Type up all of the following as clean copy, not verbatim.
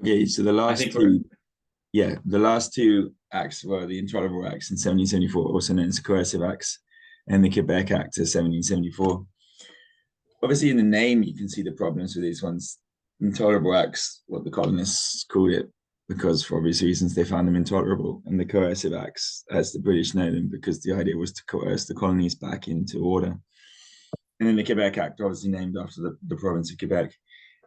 Yeah, so I think we're the last two acts were the Intolerable Acts in 1774, also known as the Coercive Acts, and the Quebec Act of 1774. Obviously, in the name, you can see the problems with these ones. Intolerable acts, what the colonists called it, because for obvious reasons they found them intolerable, and the coercive acts, as the British know them, because the idea was to coerce the colonies back into order. And then the Quebec Act, obviously named after the province of Quebec.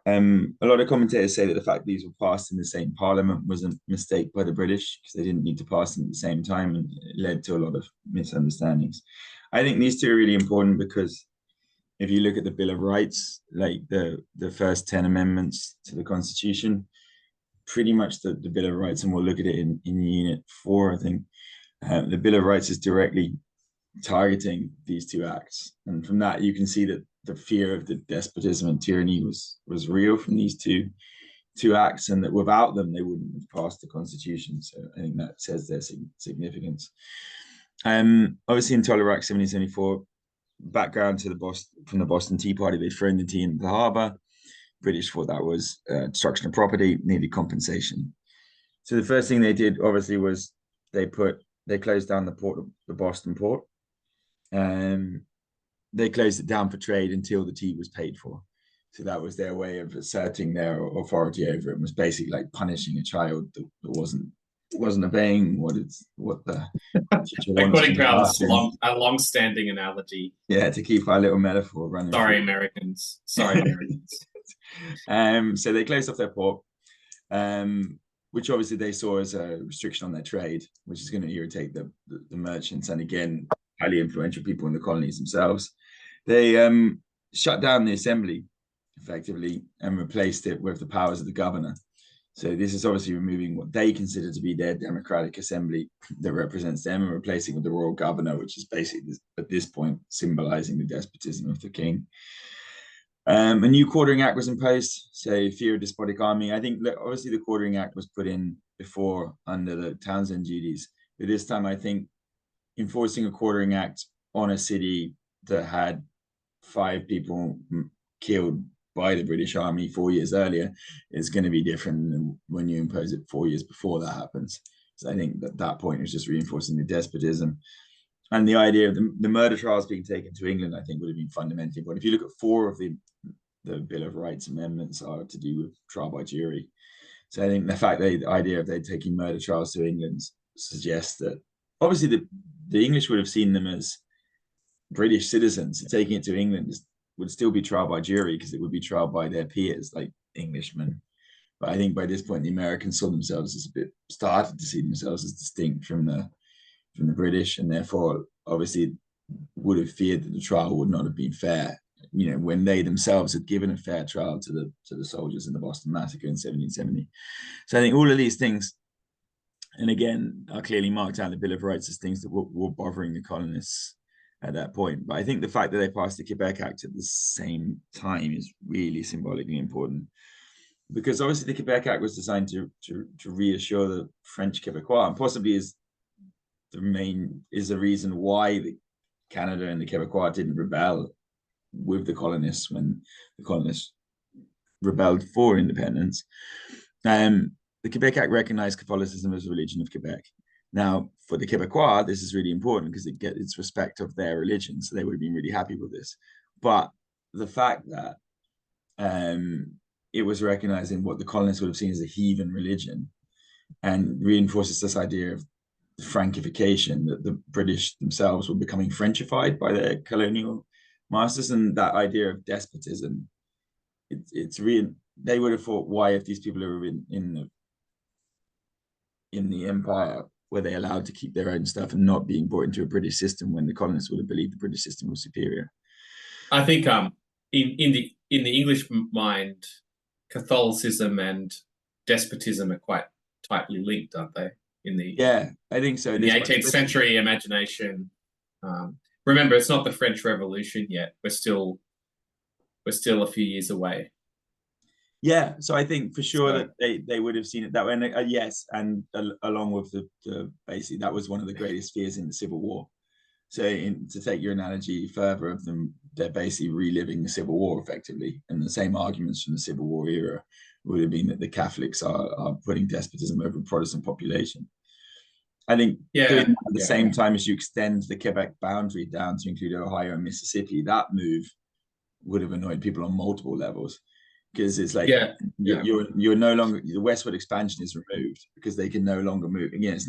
A lot of commentators say that the fact these were passed in the same parliament was a mistake by the British because they didn't need to pass them at the same time, and it led to a lot of misunderstandings. I think these two are really important because if you look at the Bill of Rights, like the first 10 amendments to the Constitution, pretty much the Bill of Rights, and we'll look at it in Unit 4, I think, the Bill of Rights is directly targeting these two acts. And from that, you can see that the fear of the despotism and tyranny was real from these two acts, and that without them, they wouldn't have passed the Constitution. So I think that says their significance. Obviously, in Tolerant Act 1774, background to from the Boston Tea Party, they'd thrown the tea into the harbour. British thought that was destruction of property, needed compensation. So the first thing they did, obviously, was they closed down the Boston port. They closed it down for trade until the tea was paid for. So that was their way of asserting their authority over it. It was basically like punishing a child that wasn't obeying what the teacher wants according from to the our classroom. long-standing analogy. Yeah, to keep our little metaphor running Sorry, through. Americans. Sorry, Americans. So they closed off their port, which obviously they saw as a restriction on their trade, which is going to irritate the merchants and again highly influential people in the colonies themselves. They shut down the assembly effectively and replaced it with the powers of the governor. So this is obviously removing what they consider to be their democratic assembly that represents them and replacing with the royal governor, which is basically at this point symbolizing the despotism of the king. A new quartering act was imposed, so fear of despotic army. I think that obviously the quartering act was put in before under the Townshend duties, but this time I think enforcing a quartering act on a city that had 5 people killed by the British Army 4 years earlier is going to be different than when you impose it 4 years before that happens. So I think that point is just reinforcing the despotism. And the idea of the murder trials being taken to England, I think, would have been fundamentally. But if you look at 4 of the Bill of Rights amendments are to do with trial by jury. So I think the fact that the idea of they taking murder trials to England suggests that obviously the English would have seen them as British citizens. So taking it to England would still be trial by jury because it would be trial by their peers, like Englishmen. But I think by this point, the Americans saw themselves as started to see themselves as distinct from the British, and therefore, obviously, would have feared that the trial would not have been fair. You know, when they themselves had given a fair trial to the soldiers in the Boston Massacre in 1770. So I think all of these things, and again, are clearly marked out in the Bill of Rights as things that were bothering the colonists at that point. But I think the fact that they passed the Quebec Act at the same time is really symbolically important because obviously the Quebec Act was designed to reassure the French Quebecois and possibly is the reason why Canada and the Quebecois didn't rebel with the colonists when the colonists rebelled for independence. The Quebec Act recognized Catholicism as a religion of Quebec. Now, for the Quebecois, this is really important because it gets its respect of their religion, so they would have been really happy with this. But the fact that it was recognizing what the colonists would have seen as a heathen religion and reinforces this idea of Frankification, that the British themselves were becoming Frenchified by their colonial masters, and that idea of despotism. It's real. They would have thought, why, if these people are in the empire, were they allowed to keep their own stuff and not being brought into a British system when the colonists would have believed the British system was superior? I think in the English mind, Catholicism and despotism are quite tightly linked, aren't they? Yeah, I think so. In the 18th century imagination. Remember, it's not the French Revolution yet. We're still a few years away. Yeah, so I think for sure that they would have seen it that way. And yes, and along with the basically that was one of the greatest fears in the Civil War. So to take your analogy further of them they're basically reliving the Civil War effectively, and the same arguments from the Civil War era would have been that the Catholics are putting despotism over the Protestant population. I think doing that at the same time as you extend the Quebec boundary down to include Ohio and Mississippi, that move would have annoyed people on multiple levels, because it's like you're no longer, the westward expansion is removed because they can no longer move. Again, it's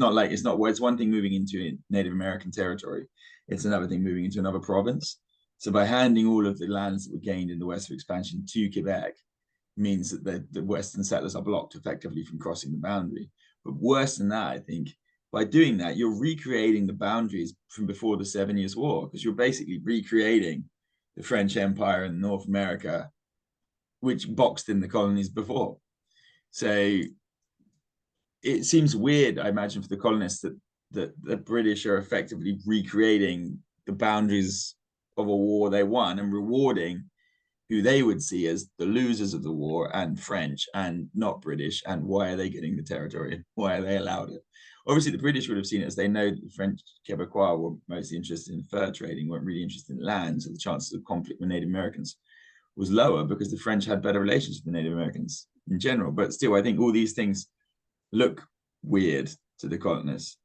one thing moving into Native American territory, it's another thing moving into another province. So by handing all of the lands that were gained in the westward expansion to Quebec means that the Western settlers are blocked effectively from crossing the boundary. But worse than that, I think, by doing that, you're recreating the boundaries from before the 7 Years' War, because you're basically recreating the French Empire in North America, which boxed in the colonies before. So it seems weird, I imagine, for the colonists that the British are effectively recreating the boundaries of a war they won and rewarding who they would see as the losers of the war, and French and not British. And why are they getting the territory? Why are they allowed it? Obviously, the British would have seen it as they know that the French Quebecois were mostly interested in fur trading, weren't really interested in land. So the chances of conflict with Native Americans was lower because the French had better relations with the Native Americans in general. But still, I think all these things look weird to the colonists.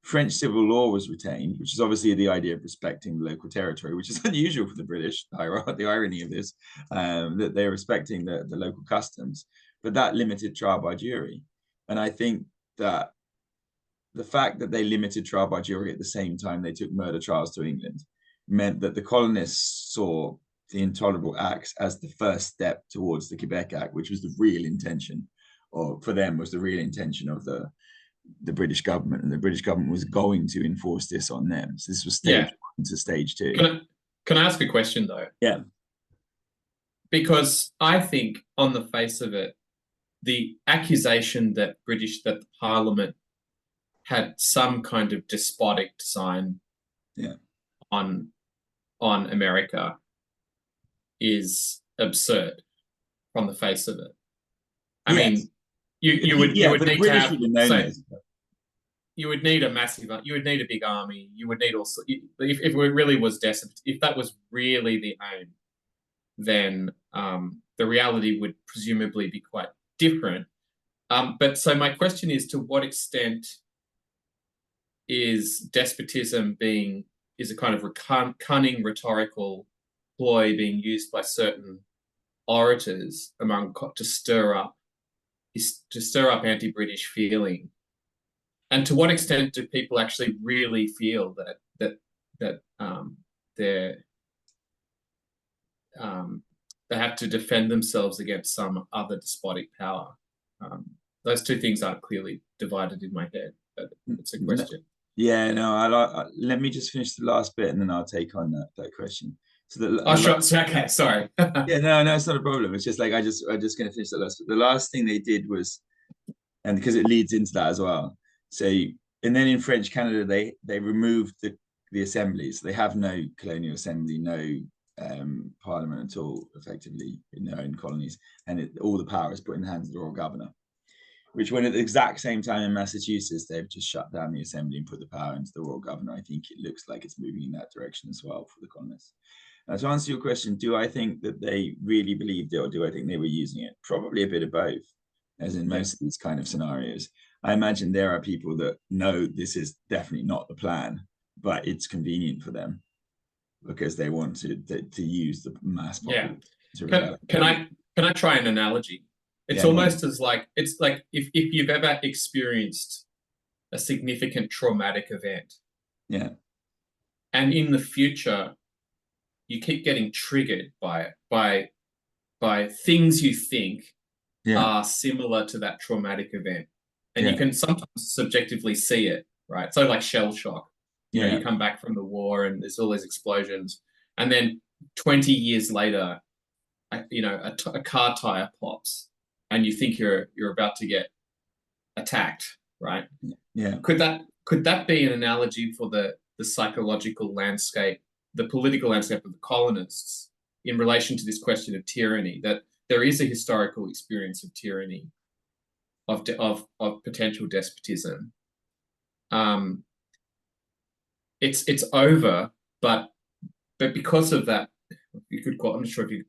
French civil law was retained, which is obviously the idea of respecting the local territory, which is unusual for the British, the irony of this, that they're respecting the local customs, but that limited trial by jury. And I think that the fact that they limited trial by jury at the same time they took murder trials to England meant that the colonists saw the Intolerable Acts as the first step towards the Quebec Act, which was the real intention, or for them was the real intention of the British government, and the British government was going to enforce this on them. So this was stage one to stage two. Can I ask a question though? Yeah. Because I think on the face of it, the accusation that the Parliament had some kind of despotic design on America is absurd from the face of it. I mean, you would need to have, you would need a massive, you would need a big army. You would need also, if it really was if that was really the aim, then the reality would presumably be quite different. But so my question is, to what extent is despotism is a kind of cunning rhetorical ploy being used by certain orators to stir up anti-British feeling? And to what extent do people actually really feel that they have to defend themselves against some other despotic power? Those two things aren't clearly divided in my head, but it's a question. Yeah, no, let me just finish the last bit and then I'll take on that question. So okay, sorry. Yeah, no, it's not a problem. It's just like I'm just going to finish the last. The last thing they did was, and because it leads into that as well. So, and then in French Canada, they removed the assemblies. They have no colonial assembly, no parliament at all, effectively, in their own colonies, and all the power is put in the hands of the royal governor. Which, when at the exact same time in Massachusetts, they've just shut down the assembly and put the power into the royal governor. I think it looks like it's moving in that direction as well for the colonists. To answer your question, do I think that they really believed it, or do I think they were using it? Probably a bit of both, as in most of these kind of scenarios. I imagine there are people that know this is definitely not the plan, but it's convenient for them because they want to use the mass population. Can I try an analogy? It's almost as like, it's like if you've ever experienced a significant traumatic event. Yeah. And in the future, you keep getting triggered by things you think are similar to that traumatic event. And you can sometimes subjectively see it, right? So like shell shock. You know, you come back from the war and there's all these explosions. And then 20 years later, a car tire pops and you think you're about to get attacked, right? Yeah. Could that be an analogy for the psychological landscape, the political landscape of the colonists in relation to this question of tyranny, that there is a historical experience of tyranny, of potential despotism. It's over, but because of that you could call, I'm not sure if you,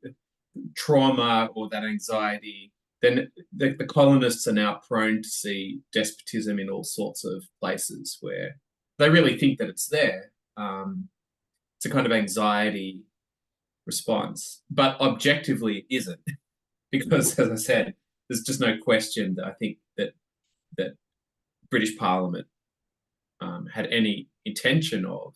trauma or that anxiety, then the colonists are now prone to see despotism in all sorts of places where they really think that it's there. It's a kind of anxiety response, but objectively it isn't, because, as I said, there's just no question that I think that British Parliament had any intention of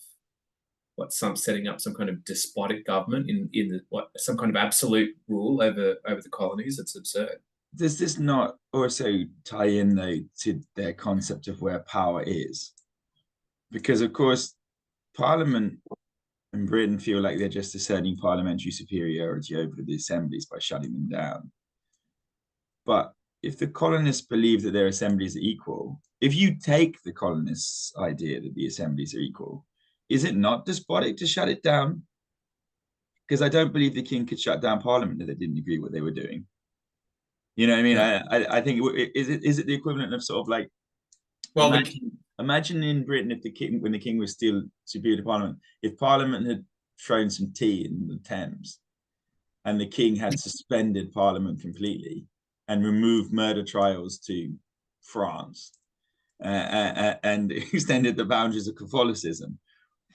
setting up some kind of despotic government in some kind of absolute rule over the colonies. It's absurd. Does this not also tie in though to their concept of where power is? Because of course, Parliament in Britain feel like they're just asserting parliamentary superiority over the assemblies by shutting them down. But if the colonists believe that their assemblies are equal, if you take the colonists' idea that the assemblies are equal, is it not despotic to shut it down? Because I don't believe the king could shut down Parliament if they didn't agree what they were doing. You know what I mean? Yeah. I think is it the equivalent of sort of like, well, imagine in Britain if when the king was still superior to Parliament, if Parliament had thrown some tea in the Thames, and the king had suspended Parliament completely and removed murder trials to France, and extended the boundaries of Catholicism,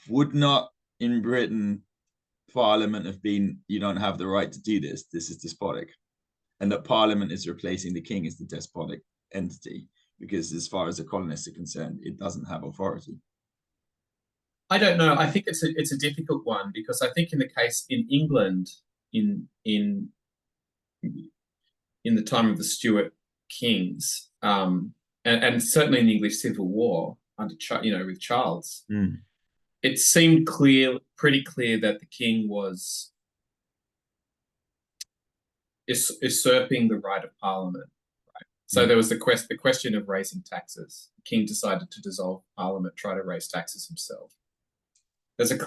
would not in Britain Parliament have been, you don't have the right to do this, this is despotic, and that Parliament is replacing the king as the despotic entity, because as far as the colonists are concerned, it doesn't have authority? I don't know. I think it's a difficult one, because I think in the case in England, in the time of the Stuart kings, and certainly in the English Civil War under with Charles, it seemed pretty clear that the king was usurping the right of Parliament. Right? So there was the question of raising taxes. The king decided to dissolve Parliament, try to raise taxes himself. There's an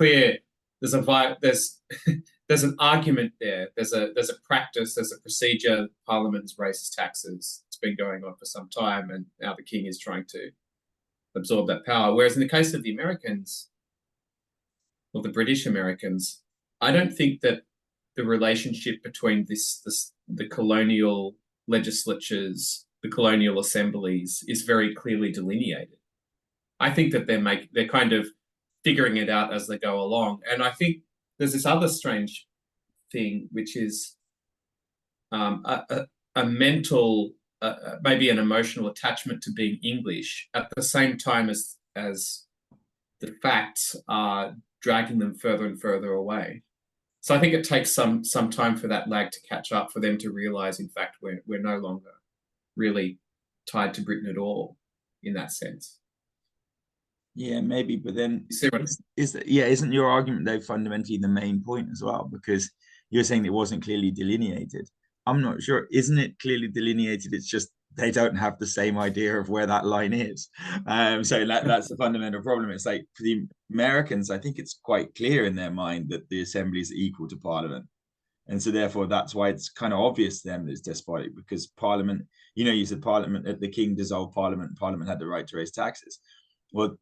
argument there. There's a practice, there's a procedure. Parliament raises taxes. It's been going on for some time, and now the king is trying to absorb that power. Whereas in the case of the Americans, or the British Americans, I don't think that the relationship between the colonial legislatures, the colonial assemblies, is very clearly delineated. I think that they're kind of figuring it out as they go along. And I think there's this other strange thing, which is a mental, maybe an emotional attachment to being English at the same time as the facts are dragging them further and further away. So I think it takes some time for that lag to catch up, for them to realize, in fact, we're no longer really tied to Britain at all in that sense. Yeah, maybe, but then isn't your argument though fundamentally the main point as well? Because you're saying it wasn't clearly delineated. I'm not sure. Isn't it clearly delineated? It's just they don't have the same idea of where that line is. So that's the fundamental problem. It's like for the Americans, I think it's quite clear in their mind that the assemblies are equal to Parliament. And so therefore, that's why it's kind of obvious to them that it's despotic, because Parliament, you said Parliament, the king dissolved Parliament, Parliament had the right to raise taxes. Well,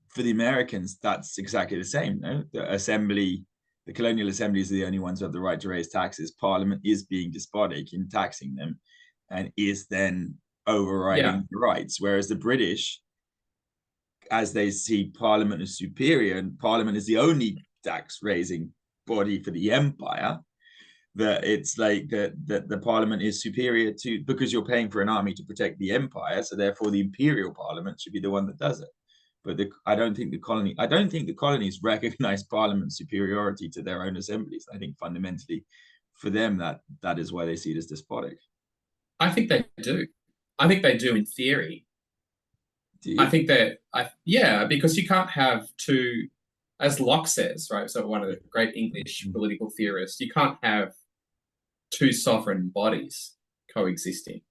for the Americans, that's exactly the same. No? The colonial assemblies are the only ones who have the right to raise taxes. Parliament is being despotic in taxing them and is then overriding the rights. Whereas the British, as they see Parliament as superior, and Parliament is the only tax-raising body for the empire, that it's like that the Parliament is superior to, because you're paying for an army to protect the empire, so therefore the imperial Parliament should be the one that does it. But I don't think the colonies recognize Parliament's superiority to their own assemblies. I think fundamentally, for them, that is why they see it as despotic. I think they do. I think they do in theory. I think because you can't have two, as Locke says, right? So one of the great English political theorists, you can't have two sovereign bodies coexisting.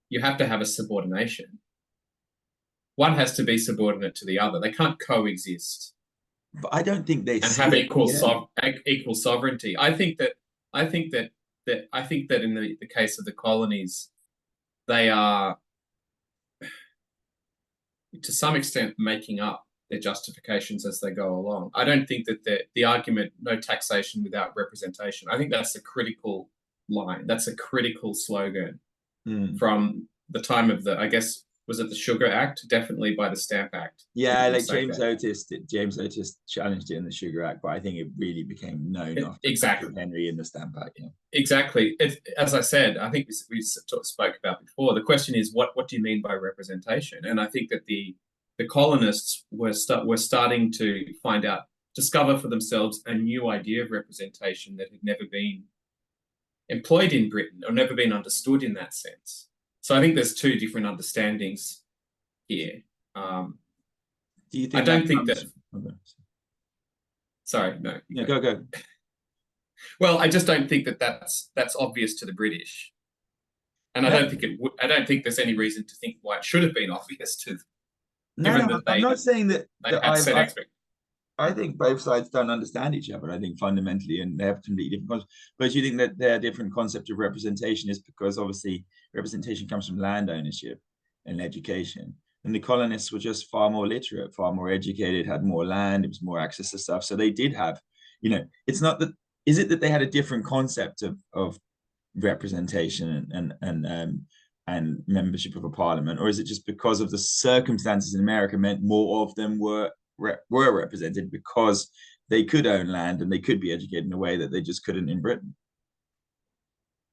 You have to have a subordination. One has to be subordinate to the other. They can't coexist. But I don't think they have equal sovereignty. I think that in the case of the colonies, they are to some extent making up their justifications as they go along. I don't think that the argument, no taxation without representation, I think that's a critical line. That's a critical slogan from the time of I guess, was it the Sugar Act? Definitely by the Stamp Act. Yeah, like James Otis challenged it in the Sugar Act, but I think it really became known after Henry in the Stamp Act. Yeah. Exactly. As I said, I think we spoke about before. The question is, what do you mean by representation? And I think that the colonists were starting to discover for themselves a new idea of representation that had never been employed in Britain or never been understood in that sense. So I think there's two different understandings here. Do you think I don't think that. Okay. Sorry, no. Go. Well, I just don't think that that's obvious to the British, and I don't think there's any reason to think why it should have been obvious to them. I'm not saying that I I think both sides don't understand each other. I think fundamentally, and they have completely different concepts. But you think that their different concept of representation is because obviously representation comes from land ownership and education. And the colonists were just far more literate, far more educated, had more land, it was more access to stuff. So they did have, it's not that, is it that they had a different concept of representation and membership of a parliament, or is it just because of the circumstances in America meant more of them were represented because they could own land and they could be educated in a way that they just couldn't in Britain?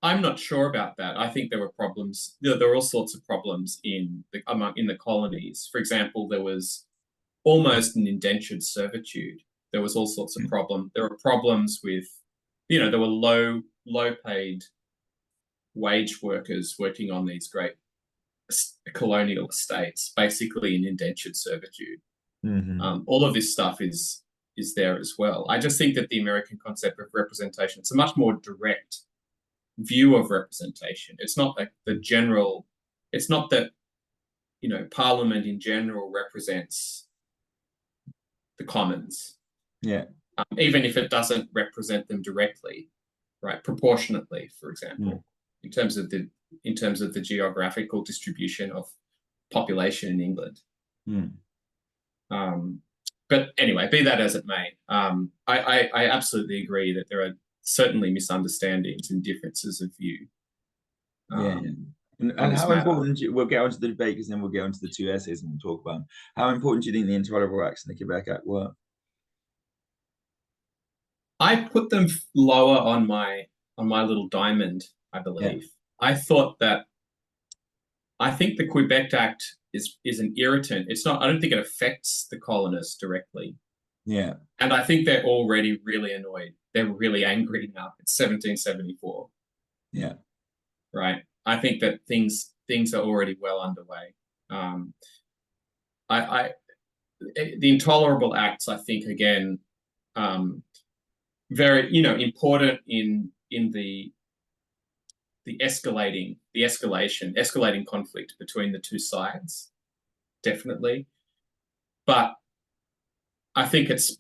I'm not sure about that. I think there were problems. There were all sorts of problems in the colonies. For example, there was almost an indentured servitude. There was all sorts of problems. There were problems with, there were low paid wage workers working on these great colonial estates, basically in indentured servitude. All of this stuff is there as well. I just think that the American concept of representation, it's a much more direct view of representation. It's not like it's not that, Parliament in general represents the Commons. Yeah. Even if it doesn't represent them directly, right? Proportionately, for example, in terms of the geographical distribution of population in England. But anyway, be that as it may, I absolutely agree that there are certainly misunderstandings and differences of view. And how important, we'll get onto the debate because then we'll get onto the two essays and we'll talk about them. How important do you think the Intolerable Acts and the Quebec Act were? I put them lower on my little diamond, I believe. Yeah. I think the Quebec Act is an irritant. It's not, I don't think it affects the colonists directly. Yeah. And I think they're already really annoyed. They're really angry now. It's 1774. Yeah. Right. I think that things are already well underway. The Intolerable Acts, I think, again, very, important in the escalating conflict between the two sides, definitely. But I think it's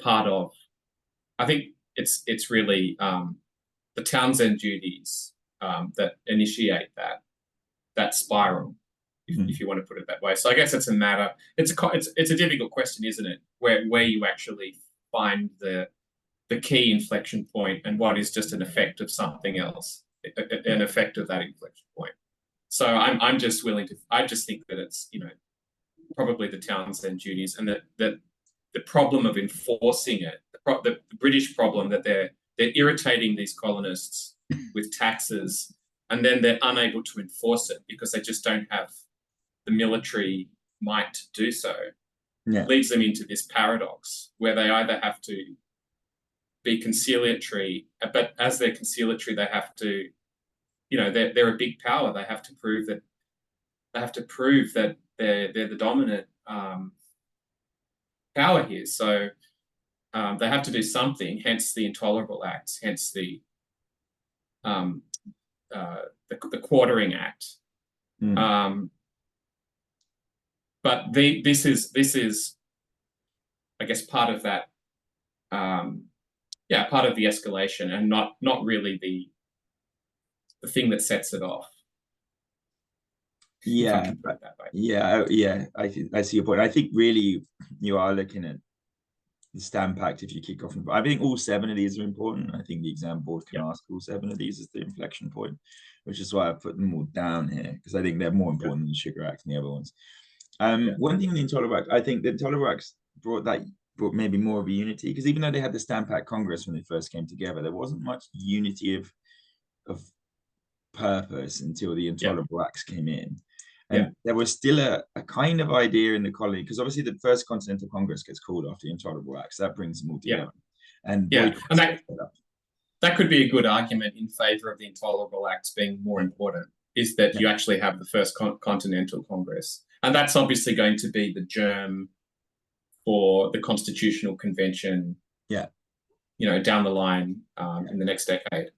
it's really the Townsend duties that initiate that spiral, if you want to put it that way. So I guess it's a difficult question, isn't it? Where you actually find the key inflection point and what is just an effect of something else, an effect of that inflection point. So I just think that it's, probably the Townsend duties, and that the problem of enforcing it, the British problem that they're irritating these colonists with taxes, and then they're unable to enforce it because they just don't have the military might to do so. Yeah. Leads them into this paradox where they either have to be conciliatory, but as they're conciliatory, they have to, they're a big power. They have to prove that they're the dominant power here. So they have to do something. Hence the Intolerable Acts. Hence the Quartering Act. But this is, I guess, part of that. Part of the escalation, and not really the thing that sets it off. if I Yeah, can put it that way. yeah. I see your point. I think really you are looking at the stamp act if you kick off. I think all 7 of these are important. I think the exam board can ask all 7 of these as the inflection point, which is why I put them all down here, because I think they're more important than the Sugar Act and the other ones. One thing in the Intolerable Act, I think the Intolerable Acts brought maybe more of a unity, because even though they had the Stamp Act Congress when they first came together, there wasn't much unity of purpose until the Intolerable Acts came in. And there was still a kind of idea in the colony, because obviously the First Continental Congress gets called after the Intolerable Acts. That brings them all together. And that could be a good argument in favor of the Intolerable Acts being more important, is that you actually have the First Continental Congress. And that's obviously going to be the germ for the Constitutional Convention, down the line in the next decade.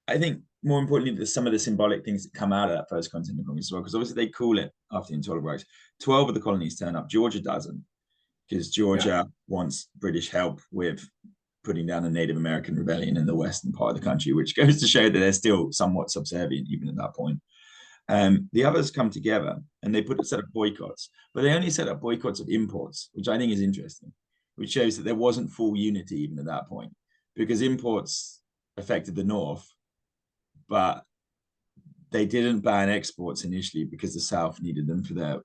I think more importantly, there's some of the symbolic things that come out of that First Continental Congress as well, because obviously they call it after the Intolerable Acts. 12 of the colonies turn up. Georgia doesn't, because Georgia wants British help with putting down a Native American rebellion in the western part of the country, which goes to show that they're still somewhat subservient even at that point. The others come together and they set up boycotts, but they only set up boycotts of imports, which I think is interesting, which shows that there wasn't full unity even at that point, because imports affected the North, but they didn't ban exports initially because the South needed them for their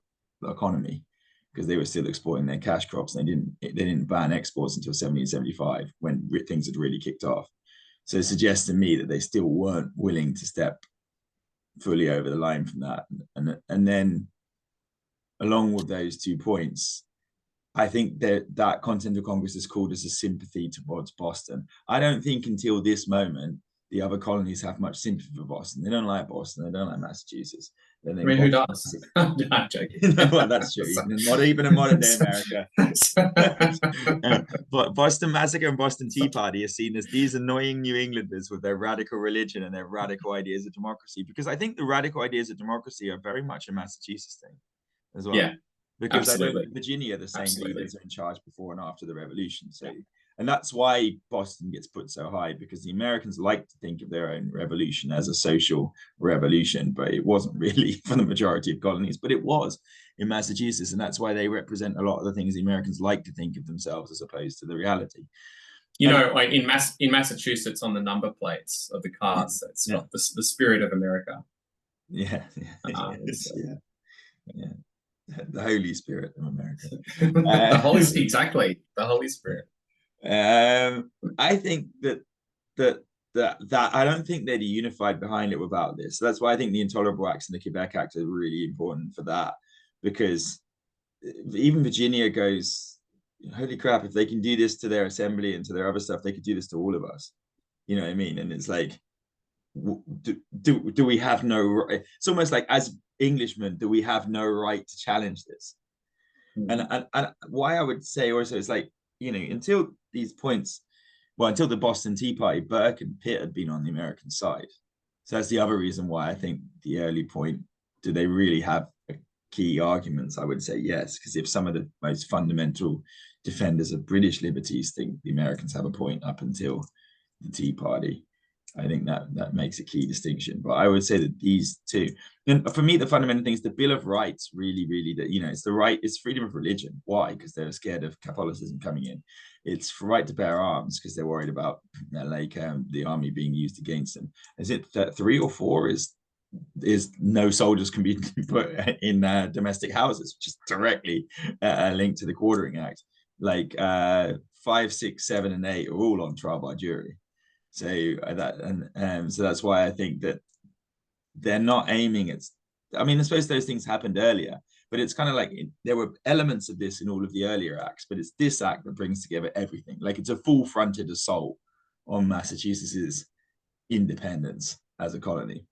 economy, because they were still exporting their cash crops. They didn't ban exports until 1775 when things had really kicked off. So it suggests to me that they still weren't willing to step fully over the line from that. And then along with those 2 points, I think that Continental Congress is called as a sympathy towards Boston. I don't think until this moment the other colonies have much sympathy for Boston. They don't like Boston. They don't like Massachusetts. I mean, who does? I'm joking. No, well, that's true. Even in modern day America. But Boston Massacre and Boston Tea Party are seen as these annoying New Englanders with their radical religion and their radical ideas of democracy. Because I think the radical ideas of democracy are very much a Massachusetts thing as well. Yeah, because absolutely. I don't Virginia, the same leaders are in charge before and after the revolution. So, and that's why Boston gets put so high, because the Americans like to think of their own revolution as a social revolution, but it wasn't really for the majority of colonies, but it was in Massachusetts. And that's why they represent a lot of the things the Americans like to think of themselves as opposed to the reality. In Massachusetts, on the number plates of the cars, it's got the spirit of America. The Holy Spirit of America. The Holy Spirit. I think that I don't think they'd be unified behind it without this. So that's why I think the Intolerable Acts and the Quebec Act are really important for that, because even Virginia goes, holy crap, if they can do this to their assembly and to their other stuff, they could do this to all of us. You know what I mean? And it's like, do we have no right? It's almost like, as Englishmen, do we have no right to challenge this? And why I would say also is like, until these points, until the Boston Tea Party, Burke and Pitt had been on the American side. So that's the other reason why I think the early point, do they really have key arguments? I would say yes, because if some of the most fundamental defenders of British liberties think the Americans have a point up until the Tea Party, I think that makes a key distinction. But I would say that these two, and for me, the fundamental thing is the Bill of Rights really, that, it's freedom of religion. Why? Because they're scared of Catholicism coming in. It's for right to bear arms because they're worried about the army being used against them. Is it 3 or 4 is no soldiers can be put in domestic houses, which is directly linked to the Quartering Act. Like 5, 6, 7, and 8 are all on trial by jury. So so that's why I think that they're not aiming at. I mean, I suppose those things happened earlier, but it's kind of like there were elements of this in all of the earlier acts, but it's this act that brings together everything. Like, it's a full-fronted assault on Massachusetts's independence as a colony.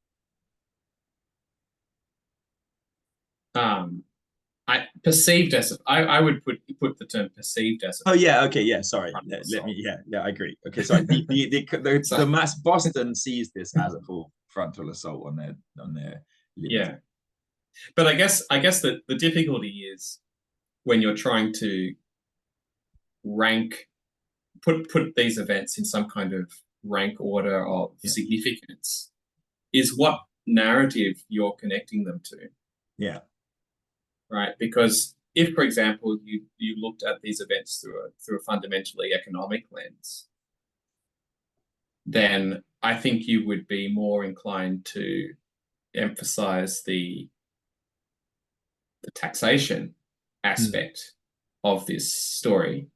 Perceived as I would put the term perceived as. Oh yeah, okay, yeah. Sorry, I agree. Okay, sorry. The mass Boston sees this as a full frontal assault on their liberty. Yeah, but I guess that the difficulty is when you're trying to put these events in some kind of rank order of significance, is what narrative you're connecting them to. Yeah. Right? Because if, for example, you looked at these events through a fundamentally economic lens, then I think you would be more inclined to emphasize the taxation aspect of this story.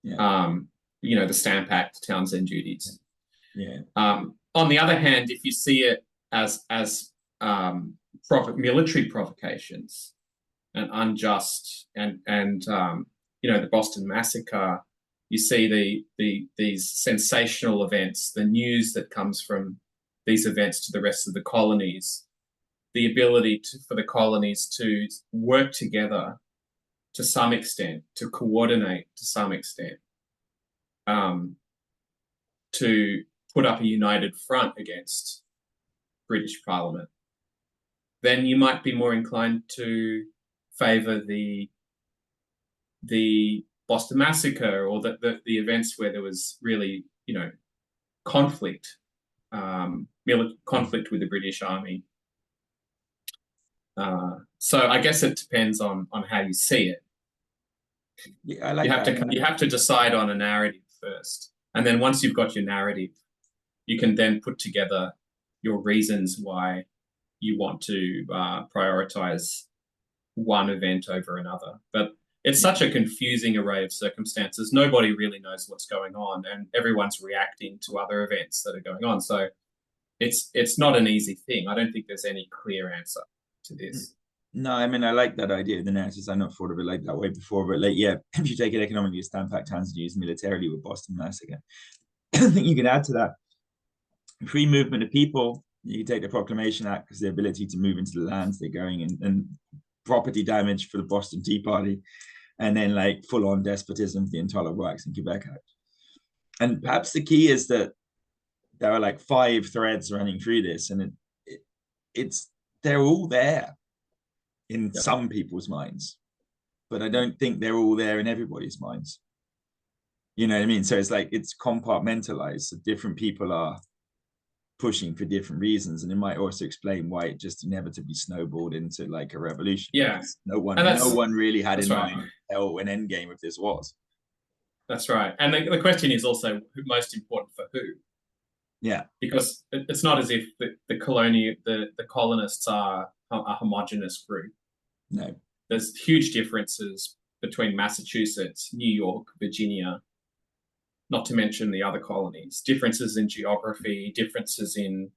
Yeah. The Stamp Act, Townsend duties. Yeah. On the other hand, if you see it as military provocations and unjust and the Boston Massacre, you see these sensational events, the news that comes from these events to the rest of the colonies, the ability for the colonies to work together to some extent, to coordinate to some extent, to put up a united front against British Parliament, then you might be more inclined to favour the Boston Massacre or the events where there was really, conflict, conflict with the British Army. So I guess it depends on how you see it. Yeah, I like you have to decide on a narrative first, and then once you've got your narrative, you can then put together your reasons why you want to prioritize one event over another. But it's such a confusing array of circumstances. Nobody really knows what's going on, and everyone's reacting to other events that are going on. So it's not an easy thing. I don't think there's any clear answer to this. No, I mean, I like that idea of the narratives. I've not thought of it like that way before, but like, yeah, if you take it economically, Stamp Act, Townsend duties, militarily with Boston Massacre, I think you can add to that free movement of people. You can take the Proclamation Act because the ability to move into the lands they're going in, and property damage for the Boston Tea Party, and then like full-on despotism, the Intolerable Acts in Quebec Act. And perhaps the key is that there are like 5 threads running through this, and they're all there in some people's minds, but I don't think they're all there in everybody's minds. You know what I mean? So it's like it's compartmentalized. So different people are pushing for different reasons, and it might also explain why it just inevitably snowballed into like a revolution. Yeah, no one really had in mind how an end game of this was. That's right, and the question is also most important for who. Yeah, because it's not as if the colonists are a homogenous group. No, there's huge differences between Massachusetts, New York, Virginia, not to mention the other colonies. Differences in geography, difference in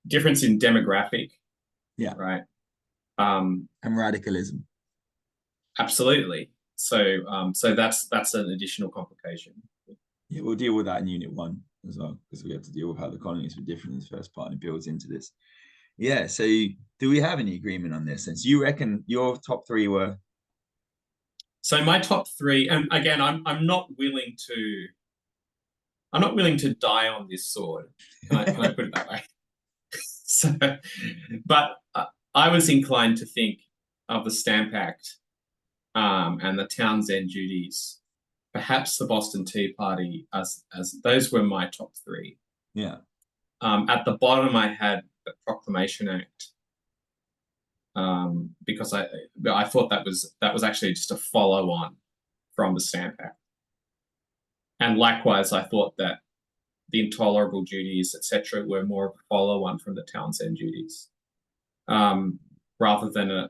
demographic. Yeah. Right. And radicalism. Absolutely. So that's an additional complication. Yeah, we'll deal with that in Unit 1 as well, because we have to deal with how the colonies were different in the first part, and it builds into this. Yeah. So do we have any agreement on this? Since you reckon your top 3 were. So my top 3, and again, I'm not willing to die on this sword. Can I put it that way? So, but I was inclined to think of the Stamp Act and the Townsend duties, perhaps the Boston Tea Party, as those were my top 3. Yeah. At the bottom, I had the Proclamation Act, because I thought that was actually just a follow-on from the Stamp Act, and likewise, I thought that the Intolerable duties, etc., were more of a follow-on from the Townsend duties, rather than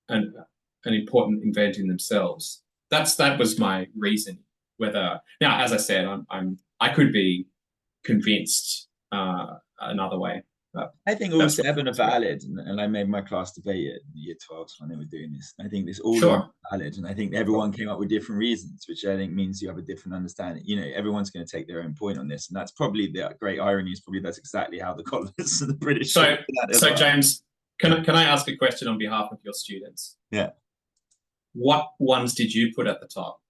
an important event in themselves. That was my reason. Now, as I said, I could be convinced another way. I think all 7 are valid, and I made my class debate it in year 12 when they were doing this. I think this all are valid, and I think everyone came up with different reasons, which I think means you have a different understanding. You know, everyone's going to take their own point on this, and that's probably the great irony. Is probably that's exactly how the colonists and the British. So James, can I ask a question on behalf of your students? Yeah. What ones did you put at the top?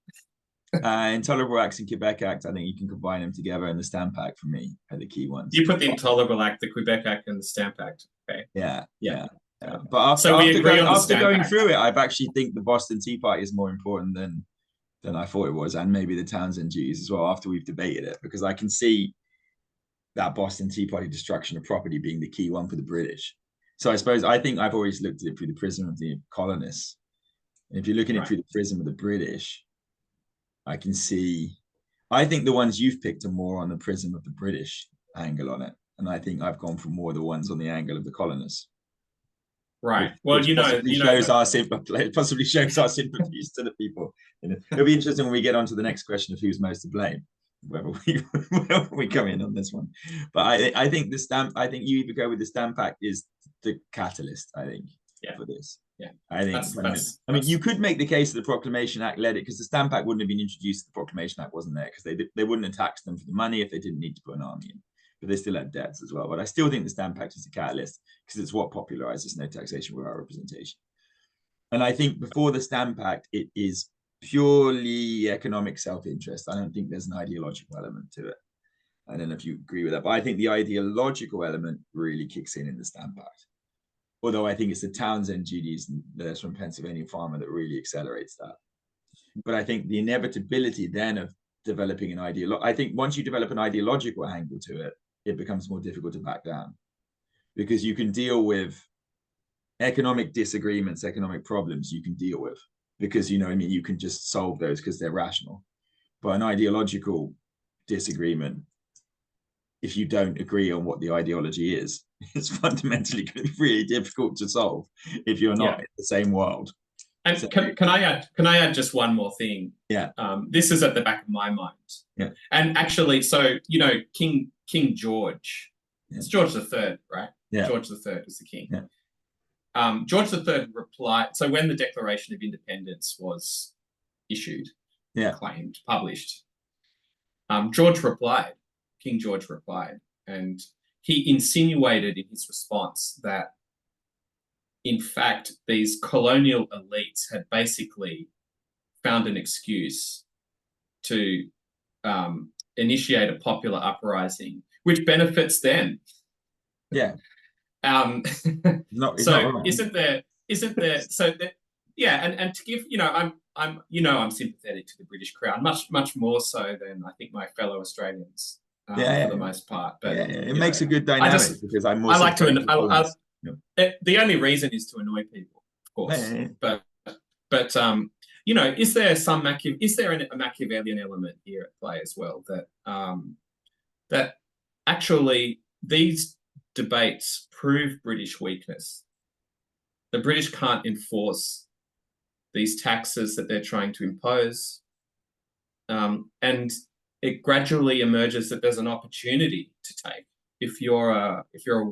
Intolerable Acts and Quebec Act, I think you can combine them together, and the Stamp Act for me are the key ones. You put the Intolerable Act, the Quebec Act, and the Stamp Act. Okay. Yeah. But after going through it, I've actually think the Boston Tea Party is more important than I thought it was, and maybe the Townsend duties as well, after we've debated it, because I can see that Boston Tea Party destruction of property being the key one for the British. So I think I've always looked at it through the prism of the colonists. And if you're looking at it through the prism of the British, I think the ones you've picked are more on the prism of the British angle on it. And I think I've gone for more of the ones on the angle of the colonists. Right. Well, possibly shows our sympathies to the people. It'll be interesting when we get on to the next question of who's most to blame, whether we come in on this one. But I think you either go with the Stamp Act is the catalyst, I think, for this. Yeah. I think you could make the case that the Proclamation Act led it, because the Stamp Act wouldn't have been introduced if the Proclamation Act wasn't there, because they wouldn't have taxed them for the money if they didn't need to put an army in. But they still had debts as well. But I still think the Stamp Act is a catalyst, because it's what popularizes no taxation without representation. And I think before the Stamp Act, it is purely economic self-interest. I don't think there's an ideological element to it. I don't know if you agree with that, but I think the ideological element really kicks in the Stamp Act. Although I think it's the Townsend Judy's letters from Pennsylvania farmer that really accelerates that. But I think the inevitability then of developing an I think once you develop an ideological angle to it, it becomes more difficult to back down, because you can deal with economic disagreements, economic problems you can deal with, because you can just solve those because they're rational. But an ideological disagreement, if you don't agree on what the ideology is, it's fundamentally going to be really difficult to solve if you're not in the same world. And so, can I add just one more thing? Yeah. This is at the back of my mind. Yeah. And actually, so King George, it's George III, right? Yeah. George III is the king. Yeah. George III replied. So when the Declaration of Independence was issued, claimed, published, King George replied, and he insinuated in his response that, in fact, these colonial elites had basically found an excuse to initiate a popular uprising, which benefits them. Yeah. So not isn't there? So that, and to give, I'm sympathetic to the British Crown, much more so than I think my fellow Australians. For the most part, but it makes a good dynamic, because I'm more. The only reason is to annoy people, of course. But is there a Machiavellian element here at play as well, that actually these debates prove British weakness? The British can't enforce these taxes that they're trying to impose, and it gradually emerges that there's an opportunity to take. If you're a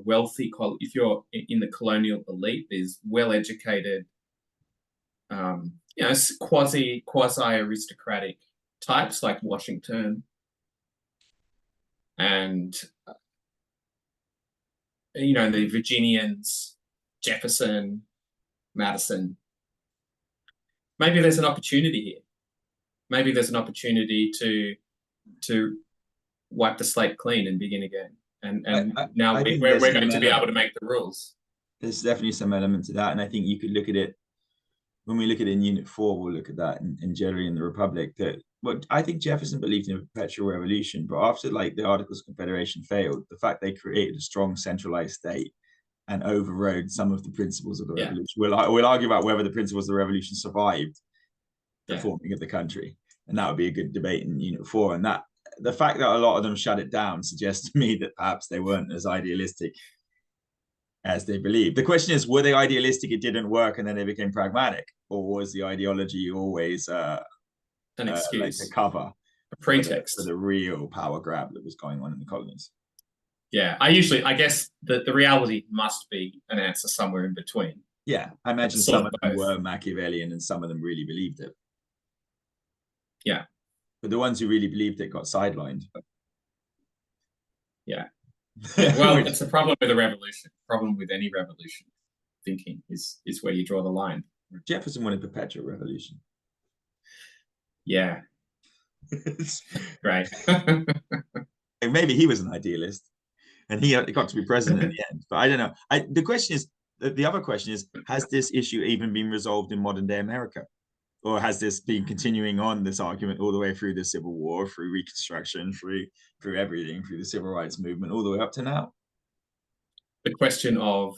wealthy, if you're in the colonial elite, these well-educated, quasi aristocratic types like Washington and the Virginians, Jefferson, Madison. Maybe there's an opportunity here. Maybe there's an opportunity to wipe the slate clean and begin again. And now we're going to be able to make the rules. There's definitely some element to that. And I think you could look at it, when we look at it in Unit 4, we'll look at that in Jerry and the Republic, that I think Jefferson believed in a perpetual revolution, but after the Articles of Confederation failed, the fact they created a strong centralized state and overrode some of the principles of the revolution. We'll argue about whether the principles of the revolution survived the forming of the country. And that would be a good debate in Unit 4. And that the fact that a lot of them shut it down suggests to me that perhaps they weren't as idealistic as they believed. The question is, were they idealistic, it didn't work, and then they became pragmatic? Or was the ideology always an excuse, a cover, a pretext for the real power grab that was going on in the colonies? Yeah, I guess the reality must be an answer somewhere in between. Yeah, I imagine some of them were Machiavellian and some of them really believed it. Yeah. But the ones who really believed it got sidelined. Yeah. Well, it's a problem with a revolution. Problem with any revolution thinking is where you draw the line. Jefferson wanted perpetual revolution. Yeah. Great. Maybe he was an idealist and he got to be president in the end. But I don't know. The other question is, has this issue even been resolved in modern day America? Or has this been continuing on, this argument, all the way through the Civil War, through Reconstruction, through everything, through the Civil Rights Movement, all the way up to now? The question of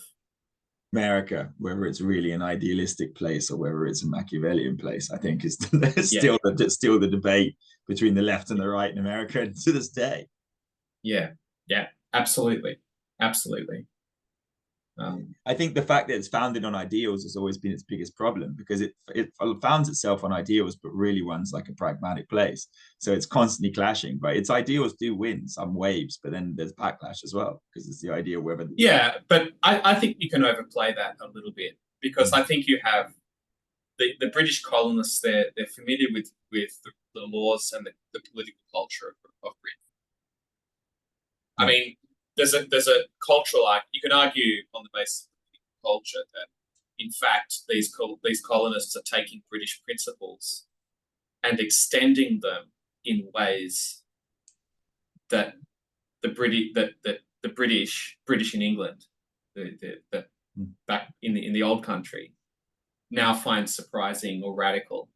America, whether it's really an idealistic place or whether it's a Machiavellian place, I think is still the debate between the left and the right in America to this day. Yeah, absolutely. I think the fact that it's founded on ideals has always been its biggest problem, because it founds itself on ideals, but really runs like a pragmatic place. So it's constantly clashing, but its ideals do win some waves, but then there's backlash as well, because it's the idea whether. Yeah, but I think you can overplay that a little bit, because I think you have the British colonists, they're familiar with the laws and the political culture of Britain. I mean, there's a cultural you can argue on the basis of culture that, in fact, these colonists are taking British principles and extending them in ways that the British in England, the back in the old country, now find surprising or radical.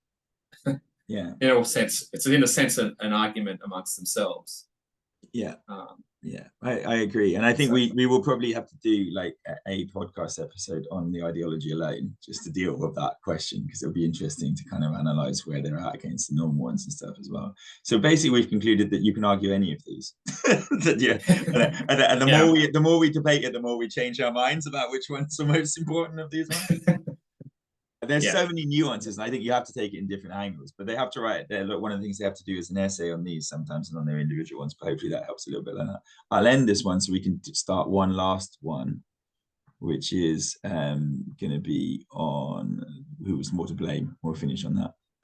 Yeah. In a sense, it's in a sense an argument amongst themselves. Yeah. Yeah, I agree. And I think we will probably have to do like a podcast episode on the ideology alone, just to deal with that question, because it'll be interesting to kind of analyze where they're at against the normal ones and stuff as well. So basically we've concluded that you can argue any of these. And the more we debate it, the more we change our minds about which one's the most important of these ones. There's so many nuances, and I think you have to take it in different angles, but they have to write it there. Look, one of the things they have to do is an essay on these sometimes and on their individual ones, but hopefully that helps a little bit. I'll end this one so we can start one last one, which is going to be on who was more to blame. We'll finish on that.